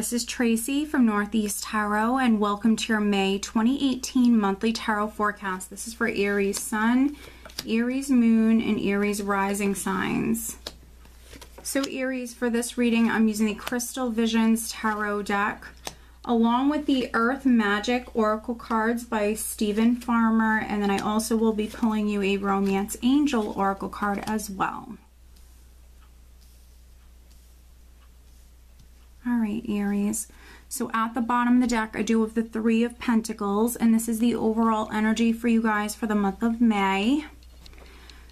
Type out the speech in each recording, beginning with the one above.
this is Tracy from Northeast Tarot, and welcome to your May 2018 monthly tarot forecast. This is for Aries Sun, Aries Moon, and Aries Rising signs. So Aries, for this reading, I'm using the Crystal Visions Tarot deck, along with the Earth Magic Oracle cards by Stephen Farmer, and then I also will be pulling you a Romance Angel Oracle card as well. All right, Aries. So at the bottom of the deck, I do have the Three of Pentacles, and this is the overall energy for you guys for the month of May.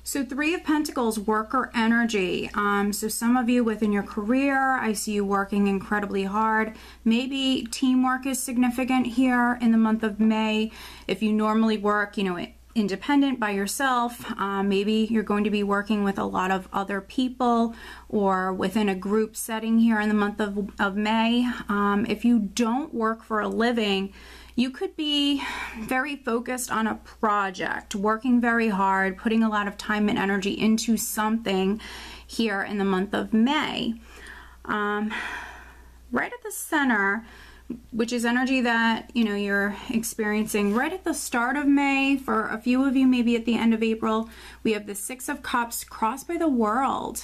So Three of Pentacles, worker energy. So some of you within your career, I see you working incredibly hard. Maybe teamwork is significant here in the month of May. If you normally work, independent by yourself, maybe you're going to be working with a lot of other people or within a group setting here in the month of May. If you don't work for a living, you could be very focused on a project, working very hard, putting a lot of time and energy into something here in the month of May. Right at the center, which is energy that you're experiencing right at the start of May. For a few of you, maybe at the end of April, we have the Six of Cups crossed by the World.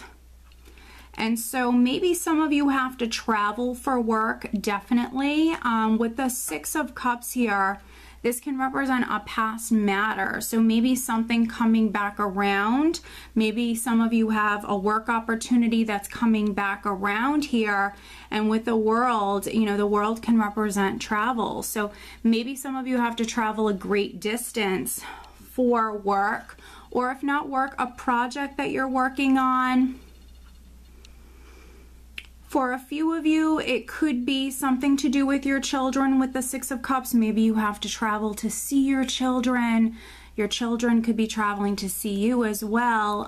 And so maybe some of you have to travel for work, definitely. With the Six of Cups here, this can represent a past matter. So maybe something coming back around. Maybe some of you have a work opportunity that's coming back around here. And with the World, the World can represent travel. So maybe some of you have to travel a great distance for work, or if not work, a project that you're working on. For a few of you, it could be something to do with your children with the Six of Cups. Maybe you have to travel to see your children. Your children could be traveling to see you as well.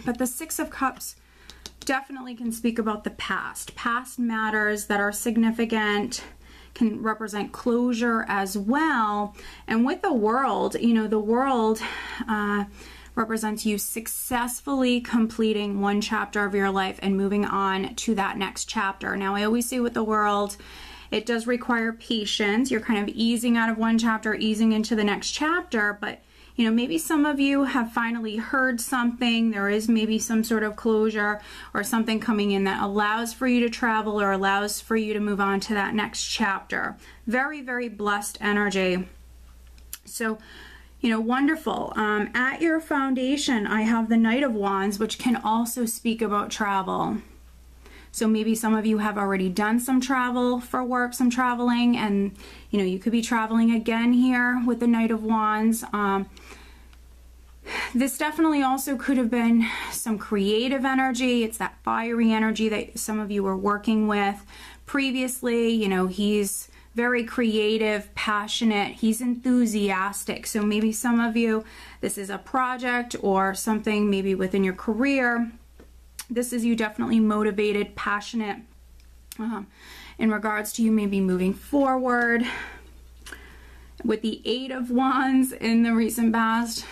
But the Six of Cups definitely can speak about the past. Past matters that are significant, can represent closure as well. And with the World, the World represents you successfully completing one chapter of your life and moving on to that next chapter. Now, I always say with the World, it does require patience. You're kind of easing out of one chapter, easing into the next chapter, but maybe some of you have finally heard something. There is maybe some sort of closure or something coming in that allows for you to travel or allows for you to move on to that next chapter. Very, very blessed energy. So, wonderful. At your foundation, I have the Knight of Wands, which can also speak about travel. So maybe some of you have already done some travel for work, some traveling, and you could be traveling again here with the Knight of Wands. This definitely also could have been some creative energy. It's that fiery energy that some of you were working with previously. He's very creative, passionate, he's enthusiastic. So maybe some of you, this is a project or something maybe within your career. This is you definitely motivated, passionate in regards to you maybe moving forward. With the Eight of Wands in the recent past,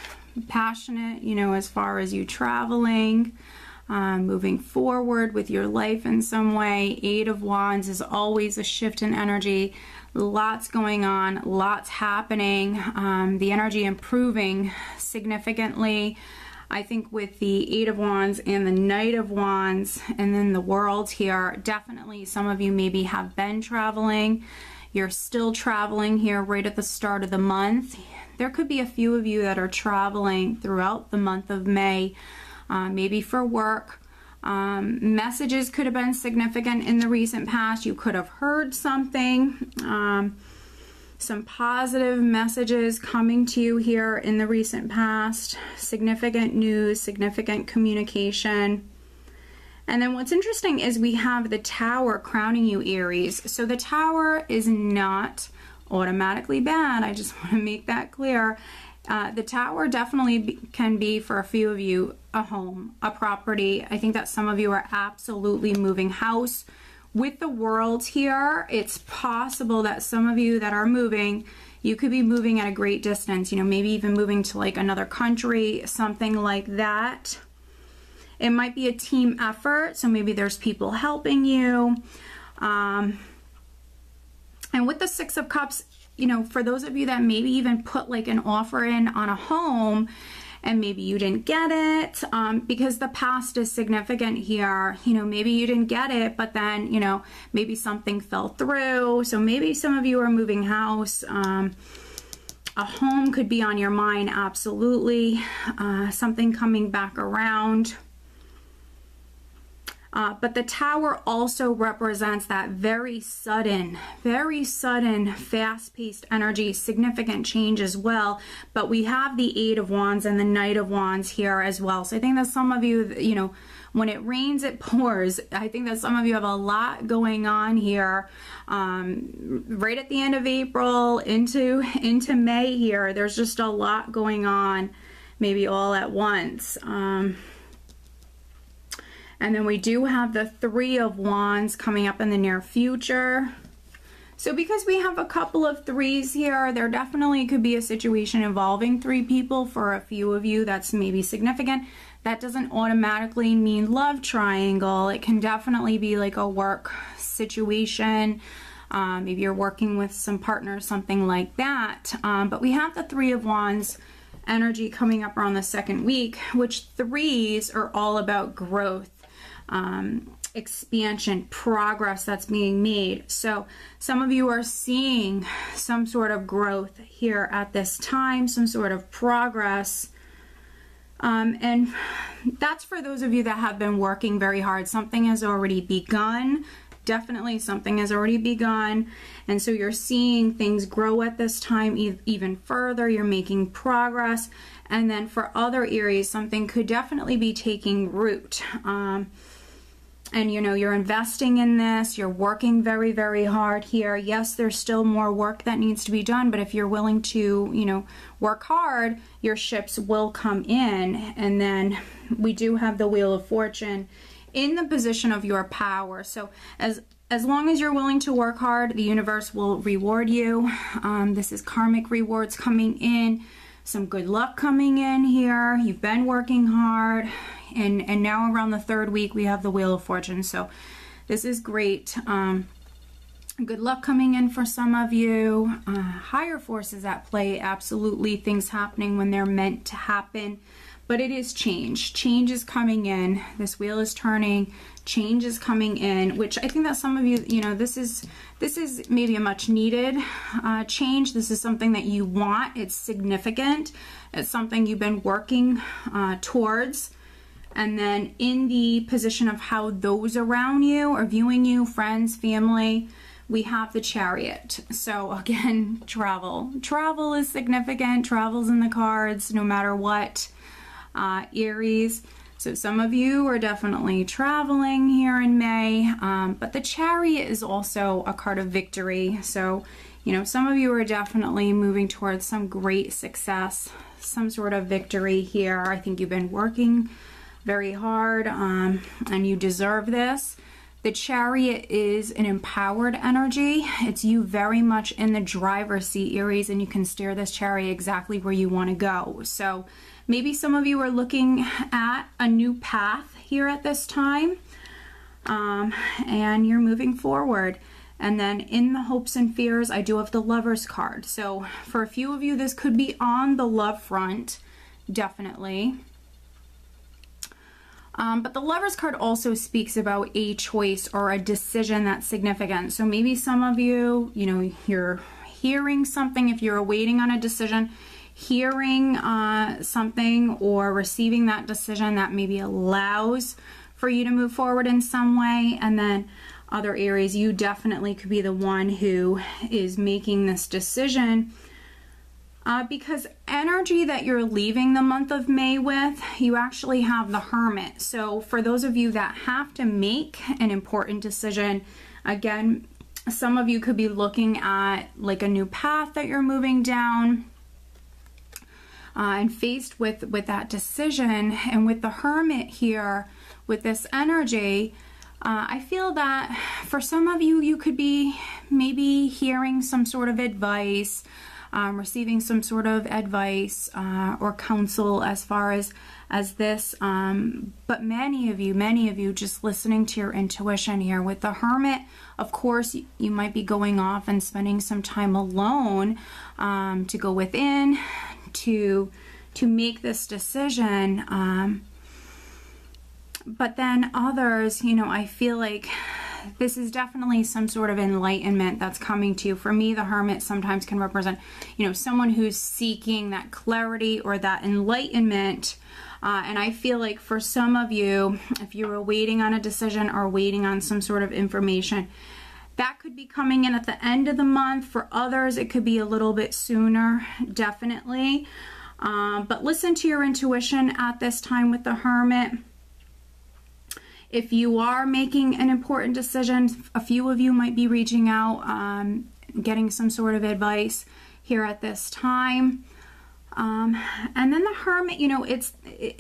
passionate, as far as you traveling, moving forward with your life in some way. Eight of Wands is always a shift in energy. Lots going on, lots happening. The energy improving significantly. I think with the Eight of Wands and the Knight of Wands and then the World here, definitely some of you maybe have been traveling. You're still traveling here right at the start of the month. There could be a few of you that are traveling throughout the month of May, maybe for work. Messages could have been significant in the recent past. You could have heard something, some positive messages coming to you here in the recent past. Significant news, significant communication. And then what's interesting is we have the Tower crowning you, Aries. So the Tower is not automatically bad. I just want to make that clear. The Tower definitely can be, for a few of you, a home, a property. I think that some of you are absolutely moving house. With the World here, it's possible that some of you that are moving, you could be moving at a great distance, maybe even moving to like another country, something like that. It might be a team effort, so maybe there's people helping you. And with the Six of Cups, you know, for those of you that maybe even put like an offer in on a home and maybe you didn't get it, because the past is significant here. You know, maybe you didn't get it, but then, you know, maybe something fell through. So maybe some of you are moving house. A home could be on your mind, absolutely. Something coming back around. But the Tower also represents that very sudden, fast-paced energy, significant change as well. But we have the Eight of Wands and the Knight of Wands here as well. So I think that some of you, you know, when it rains, it pours. I think that some of you have a lot going on here. Right at the end of April into May here, there's just a lot going on, maybe all at once. And then we do have the Three of Wands coming up in the near future. So because we have a couple of threes here, there definitely could be a situation involving three people for a few of you that's maybe significant. That doesn't automatically mean love triangle. It can definitely be like a work situation. Maybe you're working with some partners, something like that. But we have the Three of Wands energy coming up around the second week, which threes are all about growth. Expansion, progress that's being made. So some of you are seeing some sort of growth here at this time, some sort of progress. And that's for those of you that have been working very hard. Something has already begun. Definitely something has already begun. And so you're seeing things grow at this time even further. You're making progress. And then for other Aries, something could definitely be taking root. And you know, you're investing in this, you're working very, very hard here. Yes, there's still more work that needs to be done, but if you're willing to, you know, work hard, your ships will come in. And then we do have the Wheel of Fortune in the position of your power. So as long as you're willing to work hard, the universe will reward you. This is karmic rewards coming in, some good luck coming in here. You've been working hard. And now around the third week, we have the Wheel of Fortune. So this is great. Good luck coming in for some of you. Higher forces at play, absolutely. Things happening when they're meant to happen. But it is change. Change is coming in. This wheel is turning. Change is coming in, which I think that some of you, you know, this is maybe a much needed change. This is something that you want. It's significant. It's something you've been working towards. And then in the position of how those around you are viewing you, friends, family, we have the Chariot. So again, travel. Travel is significant. Travel's in the cards no matter what, Aries. So some of you are definitely traveling here in May. But the Chariot is also a card of victory. So, you know, some of you are definitely moving towards some great success, some sort of victory here. I think you've been working very hard, and you deserve this. The Chariot is an empowered energy. It's you very much in the driver's seat, Aries, and you can steer this Chariot exactly where you want to go. So maybe some of you are looking at a new path here at this time, and you're moving forward. And then in the hopes and fears, I do have the Lover's card. So for a few of you, this could be on the love front, definitely. But the Lover's card also speaks about a choice or a decision that's significant. So maybe some of you, you know, you're hearing something, if you're waiting on a decision, hearing something or receiving that decision that maybe allows for you to move forward in some way. And then other Aries, you definitely could be the one who is making this decision. Because energy that you're leaving the month of May with, you actually have the Hermit. So for those of you that have to make an important decision, again, some of you could be looking at like a new path that you're moving down, and faced with that decision. And with the Hermit here, with this energy, I feel that for some of you, you could be maybe hearing some sort of advice, receiving some sort of advice or counsel as far as this. But many of you just listening to your intuition here. With the Hermit, of course, you might be going off and spending some time alone to go within, to make this decision. But then others, you know, I feel like this is definitely some sort of enlightenment that's coming to you. For me, the Hermit sometimes can represent, you know, someone who's seeking that clarity or that enlightenment. And I feel like for some of you, if you were waiting on a decision or waiting on some sort of information, that could be coming in at the end of the month. For others, it could be a little bit sooner, definitely. But listen to your intuition at this time with the Hermit. If you are making an important decision, a few of you might be reaching out, getting some sort of advice here at this time. And then the Hermit, you know,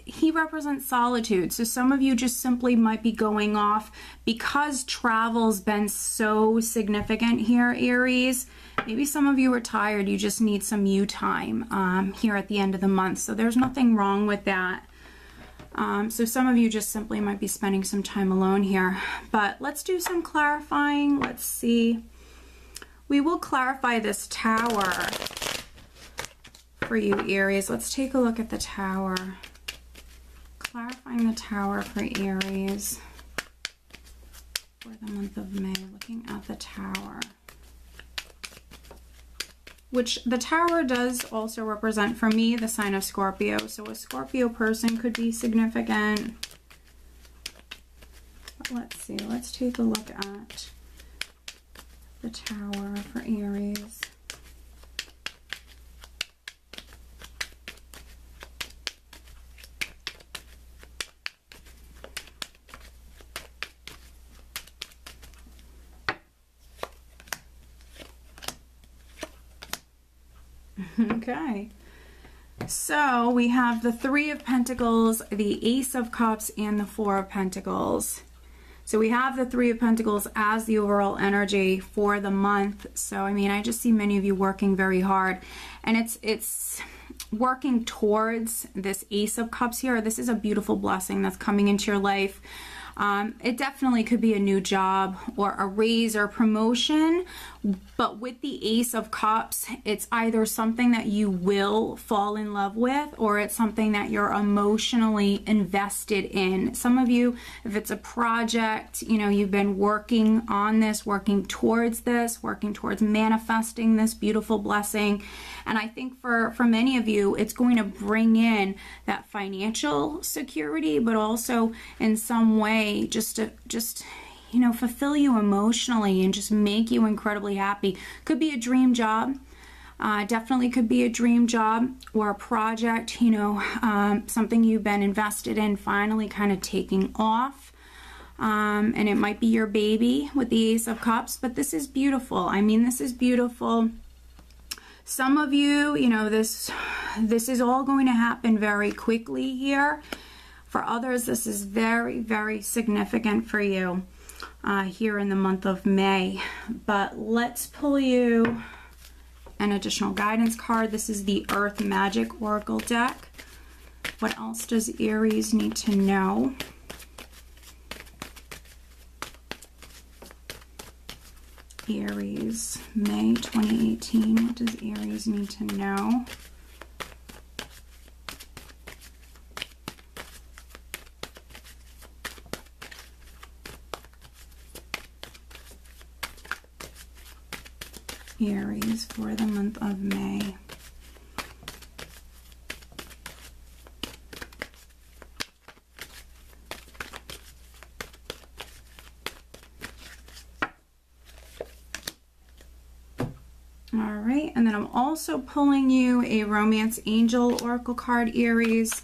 he represents solitude. So some of you just simply might be going off because travel's been so significant here, Aries. Maybe some of you are tired. You just need some you time here at the end of the month. So there's nothing wrong with that. So some of you just simply might be spending some time alone here. But let's do some clarifying. Let's see. We will clarify this Tower for you, Aries. Let's take a look at the Tower. Clarifying the Tower for Aries for the month of May. Looking at the Tower. Which the Tower does also represent, for me, the sign of Scorpio. So a Scorpio person could be significant. But let's see. Let's take a look at the Tower for Aries. Okay, so we have the Three of Pentacles, the Ace of Cups, and the Four of Pentacles. So we have the Three of Pentacles as the overall energy for the month. So, I mean, I just see many of you working very hard. And it's working towards this Ace of Cups here. This is a beautiful blessing that's coming into your life. It definitely could be a new job or a raise or promotion, but with the Ace of Cups, it's either something that you will fall in love with or it's something that you're emotionally invested in. Some of you, if it's a project, you know, you've been working on this, working towards manifesting this beautiful blessing. And I think for many of you, it's going to bring in that financial security, but also in some way just you know, fulfill you emotionally and just make you incredibly happy. Could be a dream job. Definitely could be a dream job or a project, you know, something you've been invested in finally kind of taking off. And it might be your baby with the Ace of Cups, but this is beautiful. I mean, this is beautiful. Some of you, you know, this is all going to happen very quickly here. For others, this is very, very significant for you here in the month of May. But let's pull you an additional guidance card. This is the Earth Magic Oracle deck. What else does Aries need to know? Aries, May 2018. What does Aries need to know? Aries for the month of May. All right, and then I'm also pulling you a Romance Angel Oracle card, Aries.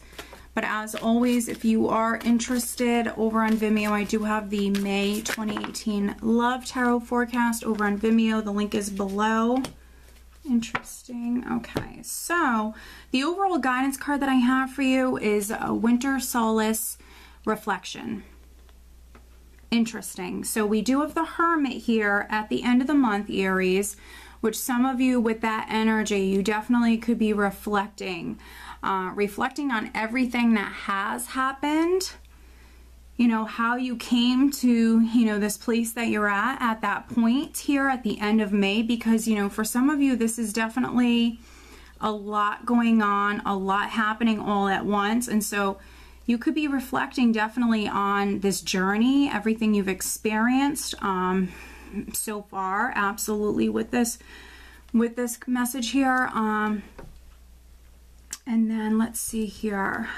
But as always, if you are interested, over on Vimeo, I do have the May 2018 Love Tarot Forecast over on Vimeo. The link is below. Interesting. Okay, so the overall guidance card that I have for you is a Winter Solace Reflection. Interesting. So we do have the Hermit here at the end of the month, Aries, which some of you with that energy, you definitely could be reflecting on everything that has happened, you know, how you came to, you know, this place that you're at that point here at the end of May, because, you know, for some of you, this is definitely a lot going on, a lot happening all at once. And so you could be reflecting definitely on this journey, everything you've experienced so far, absolutely, with this message here. And then let's see here.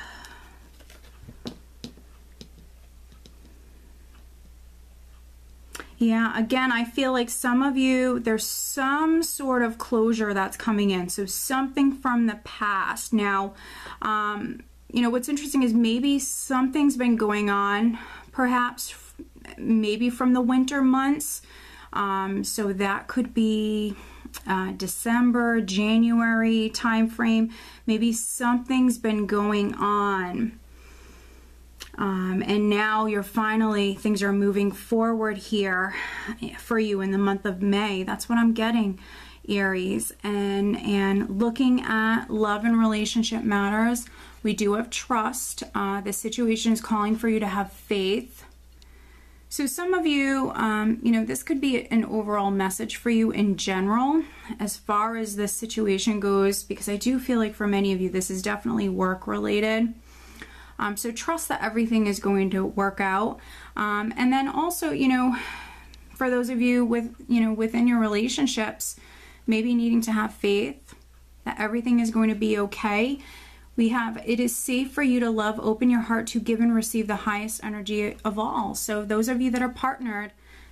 Yeah, again, I feel like some of you, there's some sort of closure that's coming in. So something from the past. Now, you know, what's interesting is maybe something's been going on, perhaps maybe from the winter months. So that could be December, January time frame. Maybe something's been going on. And now you're finally, things are moving forward here for you in the month of May. That's what I'm getting, Aries. And looking at love and relationship matters, we do have trust. This situation is calling for you to have faith. So some of you, you know, this could be an overall message for you in general as far as this situation goes, because I do feel like for many of you, this is definitely work related. So trust that everything is going to work out. And then also, you know, for those of you with, you know, within your relationships, maybe needing to have faith that everything is going to be okay. We have, it is safe for you to love, open your heart to give and receive the highest energy of all. So those of you that are partnered,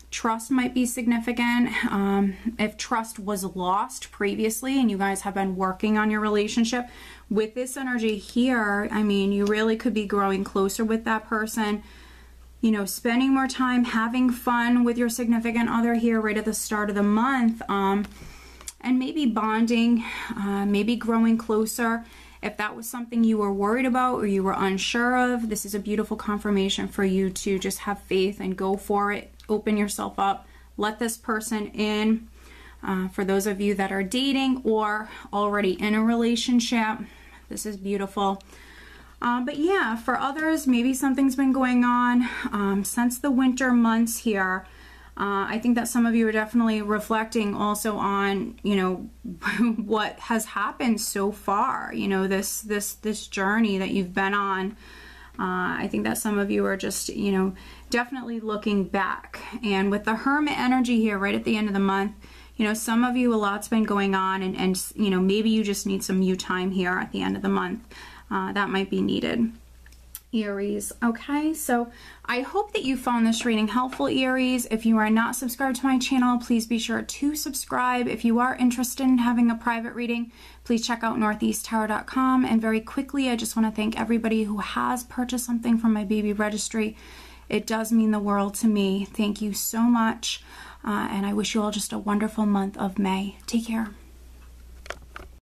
trust might be significant. If trust was lost previously and you guys have been working on your relationship, with this energy here, I mean, you really could be growing closer with that person, you know, spending more time, having fun with your significant other here right at the start of the month, and maybe bonding, maybe growing closer. If that was something you were worried about or you were unsure of, this is a beautiful confirmation for you to just have faith and go for it. Open yourself up. Let this person in. For those of you that are dating or already in a relationship, this is beautiful. But yeah, for others, maybe something's been going on since the winter months here. I think that some of you are definitely reflecting also on, you know, what has happened so far, you know, this journey that you've been on. I think that some of you are just, you know, definitely looking back. And with the Hermit energy here right at the end of the month, you know, some of you, a lot's been going on, and you know, maybe you just need some you time here at the end of the month. That might be needed, Aries. Okay, so I hope that you found this reading helpful, Aries. If you are not subscribed to my channel, please be sure to subscribe. If you are interested in having a private reading, please check out northeasttarot.com. And very quickly, I just want to thank everybody who has purchased something from my baby registry. It does mean the world to me. Thank you so much. And I wish you all just a wonderful month of May. Take care.